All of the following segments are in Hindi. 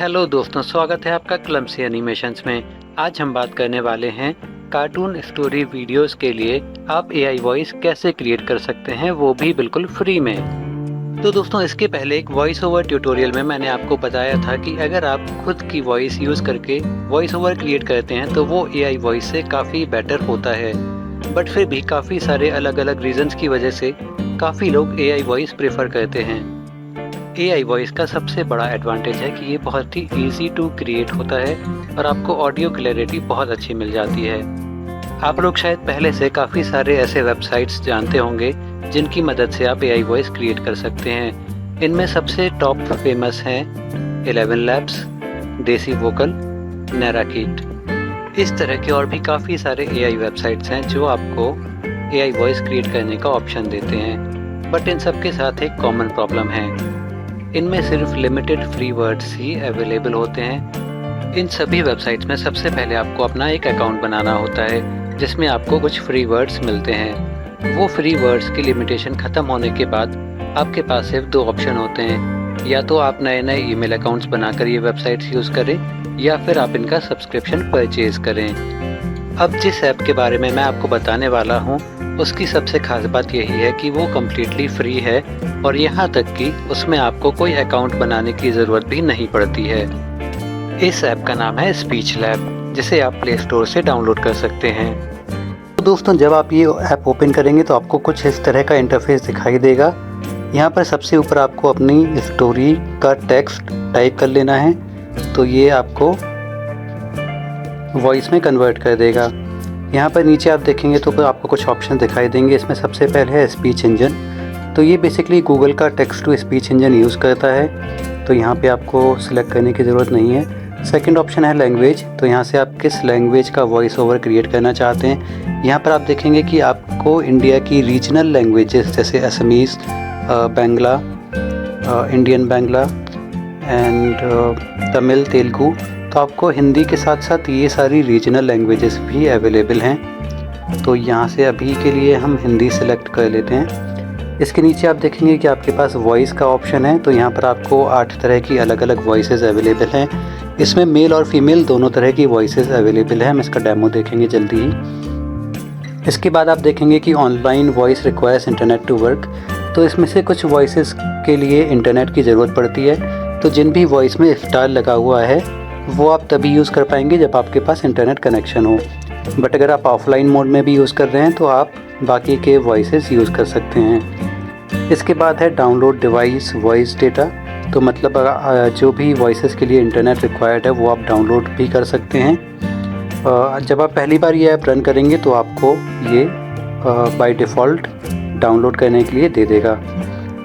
हेलो दोस्तों, स्वागत है आपका क्लम्सी एनिमेशंस में। आज हम बात करने वाले हैं कार्टून स्टोरी वीडियोस के लिए आप एआई वॉइस कैसे क्रिएट कर सकते हैं, वो भी बिल्कुल फ्री में। तो दोस्तों, इसके पहले एक वॉइस ओवर ट्यूटोरियल में मैंने आपको बताया था कि अगर आप खुद की वॉइस यूज़ करके वॉइस ओवर क्रिएट करते हैं तो वो एआई वॉइस से काफ़ी बेटर होता है। बट फिर भी काफ़ी सारे अलग अलग रीजंस की वजह से काफ़ी लोग एआई वॉइस प्रेफर करते हैं। एआई वॉइस का सबसे बड़ा एडवांटेज है कि ये बहुत ही इजी टू क्रिएट होता है और आपको ऑडियो क्लैरिटी बहुत अच्छी मिल जाती है। आप लोग शायद पहले से काफ़ी सारे ऐसे वेबसाइट्स जानते होंगे जिनकी मदद से आप एआई वॉइस क्रिएट कर सकते हैं। इनमें सबसे टॉप फेमस हैं 11 लैब्स, देसी वोकल, नैराकीट। इस तरह के और भी काफ़ी सारे एआई वेबसाइट्स हैं जो आपको एआई वॉइस क्रिएट करने का ऑप्शन देते हैं। बट इन सब के साथ एक कॉमन प्रॉब्लम है, इनमें सिर्फ लिमिटेड फ्री वर्ड्स ही अवेलेबल होते हैं। इन सभी वेबसाइट्स में सबसे पहले आपको अपना एक अकाउंट बनाना होता है जिसमें आपको कुछ फ्री वर्ड्स मिलते हैं। वो फ्री वर्ड्स की लिमिटेशन ख़त्म होने के बाद आपके पास सिर्फ दो ऑप्शन होते हैं, या तो आप नए नए ईमेल अकाउंट्स बनाकर ये वेबसाइट्स यूज़ करें या फिर आप इनका सब्सक्रिप्शन परचेज़ करें। अब जिस ऐप के बारे में मैं आपको बताने वाला हूँ उसकी सबसे खास बात यही है कि वो कम्प्लीटली फ्री है और यहाँ तक कि उसमें आपको कोई अकाउंट बनाने की ज़रूरत भी नहीं पड़ती है। इस ऐप का नाम है स्पीच लैब, जिसे आप प्ले स्टोर से डाउनलोड कर सकते हैं। तो दोस्तों, जब आप ये ऐप ओपन करेंगे तो आपको कुछ इस तरह का इंटरफेस दिखाई देगा। यहाँ पर सबसे ऊपर आपको अपनी स्टोरी का टेक्स्ट टाइप कर लेना है, तो ये आपको वॉइस में कन्वर्ट कर देगा। यहाँ पर नीचे आप देखेंगे तो आपको कुछ ऑप्शन दिखाई देंगे। इसमें सबसे पहले है स्पीच इंजन, तो ये बेसिकली गूगल का text to speech engine use करता है, तो यहाँ पे आपको सिलेक्ट करने की ज़रूरत नहीं है। सेकंड ऑप्शन है लैंग्वेज, तो यहाँ से आप किस लैंग्वेज का वॉइस ओवर क्रिएट करना चाहते हैं। यहाँ पर आप देखेंगे कि आपको इंडिया की रीजनल लैंग्वेजेस जैसे Assamese, Bangla, Indian Bangla and Tamil, Telugu, तो आपको हिंदी के साथ साथ ये सारी रीजनल लैंग्वेजेस भी अवेलेबल हैं। तो यहाँ से अभी के लिए हम हिंदी सेलेक्ट कर लेते हैं। इसके नीचे आप देखेंगे कि आपके पास वॉइस का ऑप्शन है, तो यहाँ पर आपको 8 तरह की अलग अलग वॉइसेस अवेलेबल हैं। इसमें मेल और फीमेल दोनों तरह की वॉइसेस अवेलेबल है। हम इसका डेमो देखेंगे जल्दी ही। इसके बाद आप देखेंगे कि online voice requires internet to work, तो इसमें से कुछ वॉइसेस के लिए इंटरनेट की ज़रूरत पड़ती है। तो जिन भी वॉइस में स्टार लगा हुआ है वो आप तभी यूज़ कर पाएंगे जब आपके पास इंटरनेट कनेक्शन हो। बट अगर आप ऑफलाइन मोड में भी यूज़ कर रहे हैं तो आप बाकी के वॉइसेस यूज़ कर सकते हैं। इसके बाद है डाउनलोड डिवाइस वॉइस डेटा, तो मतलब जो भी वॉइसेस के लिए इंटरनेट रिक्वायर्ड है वो आप डाउनलोड भी कर सकते हैं। जब आप पहली बार ये ऐप रन करेंगे तो आपको ये बाय डिफ़ॉल्ट डाउनलोड करने के लिए दे देगा।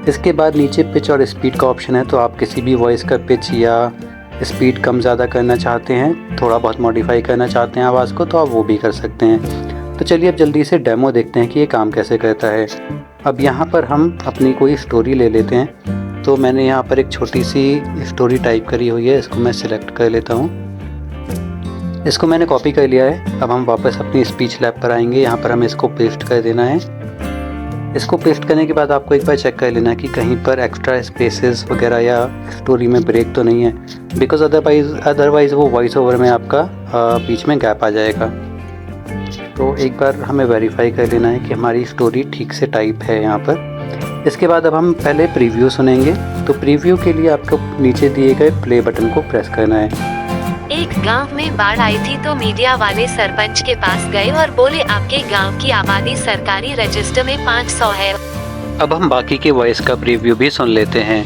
इसके बाद नीचे पिच और स्पीड का ऑप्शन है, तो आप किसी भी वॉइस का पिच या स्पीड कम ज़्यादा करना चाहते हैं, थोड़ा बहुत मॉडिफाई करना चाहते हैं आवाज़ को, तो आप वो भी कर सकते हैं। तो चलिए अब जल्दी से डेमो देखते हैं कि ये काम कैसे करता है। अब यहाँ पर हम अपनी कोई स्टोरी ले लेते हैं, तो मैंने यहाँ पर एक छोटी सी स्टोरी टाइप करी हुई है, इसको मैं सिलेक्ट कर लेता हूँ। इसको मैंने कॉपी कर लिया है। अब हम वापस अपनी स्पीच लैब पर आएंगे, यहाँ पर हमें इसको पेस्ट कर देना है। इसको पेस्ट करने के बाद आपको एक बार चेक कर लेना कि कहीं पर एक्स्ट्रा स्पेसेस वगैरह या स्टोरी में ब्रेक तो नहीं है, बिकॉज अदरवाइज़ वो वॉइस ओवर में आपका बीच में गैप आ जाएगा। तो एक बार हमें वेरीफाई कर लेना है कि हमारी स्टोरी ठीक से टाइप है यहाँ पर। इसके बाद अब हम पहले प्रीव्यू सुनेंगे, तो प्रीव्यू के लिए आपको नीचे दिए गए प्ले बटन को प्रेस करना है। एक गांव में बाढ़ आई थी तो मीडिया वाले सरपंच के पास गए और बोले आपके गांव की आबादी सरकारी रजिस्टर में 500 है। अब हम बाकी के वॉइस का प्रीव्यू भी सुन लेते हैं।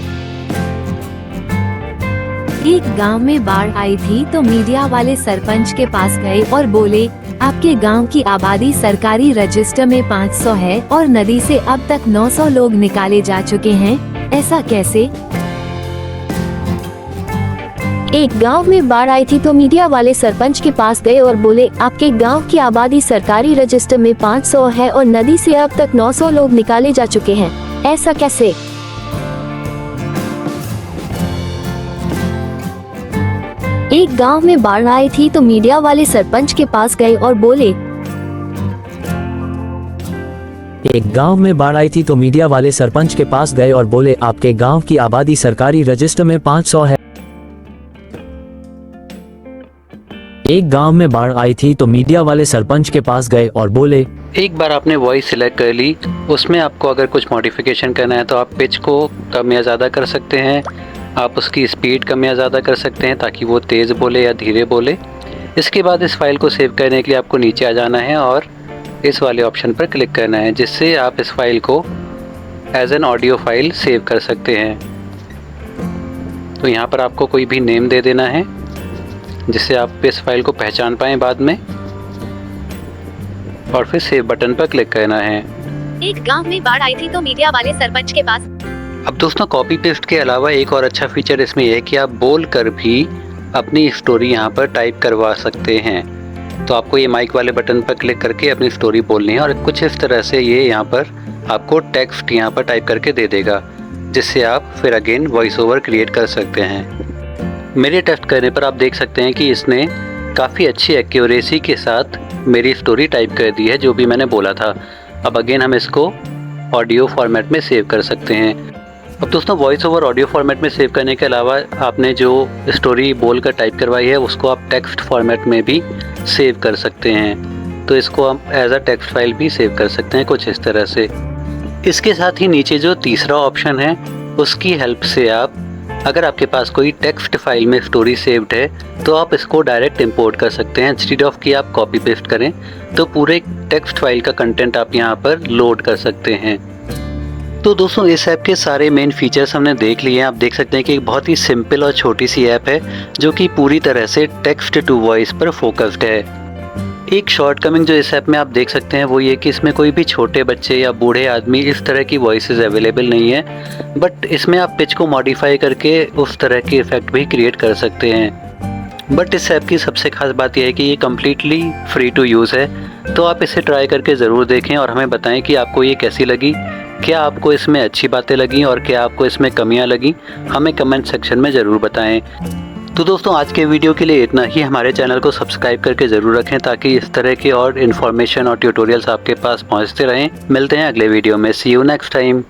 एक गांव में बाढ़ आई थी तो मीडिया वाले सरपंच के पास गए और बोले आपके गांव की आबादी सरकारी रजिस्टर में 500 है और नदी से अब तक 900 लोग निकाले जा चुके हैं, ऐसा कैसे? एक गांव में बाढ़ आई थी तो मीडिया वाले सरपंच के पास गए और बोले आपके गांव की आबादी सरकारी रजिस्टर में 500 है और नदी से अब तक 900 लोग निकाले जा चुके हैं, ऐसा कैसे? एक गांव में बाढ़ आई थी तो मीडिया वाले सरपंच के पास गए और बोले एक गांव में बाढ़ आई थी तो मीडिया वाले सरपंच के पास गए और बोले आपके गांव की आबादी सरकारी रजिस्टर में 500 है। एक गांव में बाढ़ आई थी तो मीडिया वाले सरपंच के पास गए और बोले, एक बार आपने वॉइस सिलेक्ट कर ली, उसमें आपको अगर कुछ मॉडिफिकेशन करना है तो आप पिच को कम या ज़्यादा कर सकते हैं, आप उसकी स्पीड कम या ज़्यादा कर सकते हैं ताकि वो तेज़ बोले या धीरे बोले। इसके बाद इस फाइल को सेव करने के लिए आपको नीचे आ जाना है और इस वाले ऑप्शन पर क्लिक करना है, जिससे आप इस फाइल को as an audio file save कर सकते हैं। तो यहाँ पर आपको कोई भी नेम दे देना है जिससे आप इस फाइल को पहचान पाएँ बाद में, और फिर सेव बटन पर क्लिक करना है। एक गांव में बाढ़ आई थी तो मीडिया वाले सरपंच के पास। अब दोस्तों कॉपी पेस्ट के अलावा एक और अच्छा फीचर इसमें यह है कि आप बोल कर भी अपनी स्टोरी यहाँ पर टाइप करवा सकते हैं। तो आपको ये माइक वाले बटन पर क्लिक करके अपनी स्टोरी बोलनी है और कुछ इस तरह से ये यहाँ पर आपको टेक्स्ट यहाँ पर टाइप करके दे देगा, जिससे आप फिर अगेन वॉइस ओवर क्रिएट कर सकते हैं। मेरे टेस्ट करने पर आप देख सकते हैं कि इसने काफ़ी अच्छी एक्यूरेसी के साथ मेरी स्टोरी टाइप कर दी है जो भी मैंने बोला था। अब अगेन हम इसको ऑडियो फॉर्मेट में सेव कर सकते हैं। अब दोस्तों वॉइस ओवर ऑडियो फॉर्मेट में सेव करने के अलावा आपने जो स्टोरी बोल कर टाइप करवाई है उसको आप टेक्स्ट फॉर्मेट में भी सेव कर सकते हैं। तो इसको हम एज अ टेक्स्ट फाइल भी सेव कर सकते हैं कुछ इस तरह से। इसके साथ ही नीचे जो तीसरा ऑप्शन है उसकी हेल्प से आप, अगर आपके पास कोई टेक्स्ट फाइल में स्टोरी सेव्ड है तो आप इसको डायरेक्ट इंपोर्ट कर सकते हैं। इंस्टेड ऑफ कि आप कॉपी पेस्ट करें तो पूरे टेक्स्ट फाइल का कंटेंट आप यहाँ पर लोड कर सकते हैं। तो दोस्तों इस ऐप के सारे मेन फीचर्स हमने देख लिए हैं। आप देख सकते हैं कि एक बहुत ही सिंपल और छोटी सी ऐप है जो कि पूरी तरह से टेक्स्ट टू वॉइस पर फोकस्ड है। एक शॉर्टकमिंग जो इस ऐप में आप देख सकते हैं वो ये कि इसमें कोई भी छोटे बच्चे या बूढ़े आदमी इस तरह की वॉइसेस अवेलेबल नहीं है, बट इसमें आप पिच को मॉडिफाई करके उस तरह के इफ़ेक्ट भी क्रिएट कर सकते हैं। बट इस ऐप की सबसे खास बात यह है कि ये कम्प्लीटली फ्री टू यूज़ है, तो आप इसे ट्राई करके ज़रूर देखें और हमें बताएं कि आपको ये कैसी लगी। क्या आपको इसमें अच्छी बातें लगी और क्या आपको इसमें कमियां लगी, हमें कमेंट सेक्शन में ज़रूर बताएं। तो दोस्तों आज के वीडियो के लिए इतना ही। हमारे चैनल को सब्सक्राइब करके ज़रूर रखें ताकि इस तरह के और इन्फॉर्मेशन और ट्यूटोरियल्स आपके पास पहुंचते रहें। मिलते हैं अगले वीडियो में। सी यू नेक्स्ट टाइम।